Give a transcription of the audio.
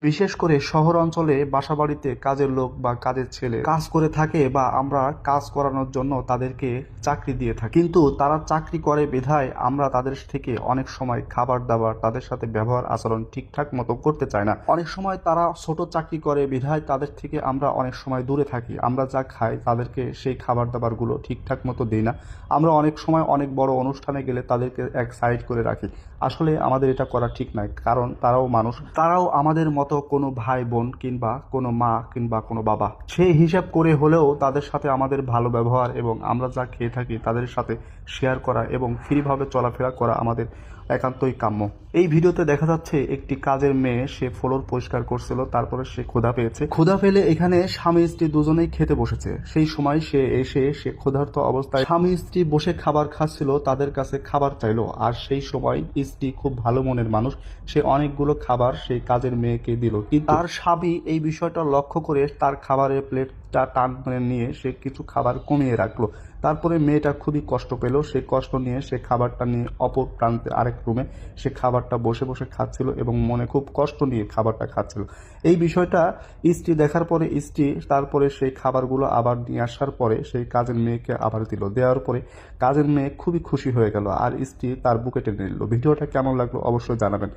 বিশেষ করে শহর অঞ্চলে বাসাবাড়িতে কাজের লোক বা কাজের ছেলে কাজ করে থাকে বা আমরা কাজ করানোর জন্য তাদেরকে চাকরি দিয়ে থাকি, কিন্তু তারা চাকরি করে বিধায় আমরা তাদের থেকে অনেক সময় খাবার দাবার তাদের সাথে ব্যবহার আচরণ ঠিকঠাক মতো করতে চাই না। অনেক সময় তারা ছোট চাকরি করে বিধায় তাদের থেকে আমরা অনেক সময় দূরে থাকি। আমরা যা খাই তাদেরকে সেই খাবার দাবারগুলো ঠিকঠাক মতো দিই না। আমরা অনেক সময় অনেক বড় অনুষ্ঠানে গেলে তাদেরকে এক সাইড করে রাখি। আসলে আমাদের এটা করা ঠিক নয়, কারণ তারাও মানুষ, তারাও আমাদের মতো কোনো ভাই বোন কিংবা কোনো মা কিংবা কোনো বাবা। সেই হিসাব করে হলেও তাদের সাথে আমাদের ভালো ব্যবহার এবং আমরা যা খেয়ে থাকি তাদের সাথে শেয়ার করা এবং ফ্রিভাবে চলাফেরা করা আমাদের একান্তই কাম্য। এই ভিডিওতে দেখা যাচ্ছে একটি কাজের মেয়ে, সে ফ্লোর পরিষ্কার করছিল, তারপরে সে ক্ষুধা পেয়েছে। ক্ষুধা পেলে এখানে স্বামী স্ত্রী দুজনেই খেতে বসেছে। সেই সময় সে ক্ষুধার্ত অবস্থায় স্বামী স্ত্রী বসে খাবার খাচ্ছিল, তাদের কাছে খাবার চাইলো। আর সেই সময় স্ত্রী খুব ভালো মনের মানুষ, সে অনেকগুলো খাবার সেই কাজের মেয়েকে দিল, কিন্তু তার স্বামী এই বিষয়টা লক্ষ্য করে তার খাবারের প্লেটটা টান নিয়ে সে কিছু খাবার কমিয়ে রাখলো। তারপরে মেয়েটা খুবই কষ্ট পেল। সে কষ্ট নিয়ে সে খাবারটা নিয়ে অপর প্রান্তে আরেক রুমে সে খাবারটা বসে বসে খাচ্ছিল এবং মনে খুব কষ্ট নিয়ে খাবারটা খাচ্ছিল। এই বিষয়টা স্ত্রী দেখার পরে স্ত্রী তারপরে সেই খাবারগুলো আবার নিয়ে আসার পরে সেই কাজের মেয়েকে আবার দিল। দেওয়ার পরে কাজের মেয়ে খুবই খুশি হয়ে গেল আর স্ত্রী তার বুকে টেনে নিল। ভিডিওটা কেমন লাগলো অবশ্যই জানাবেন।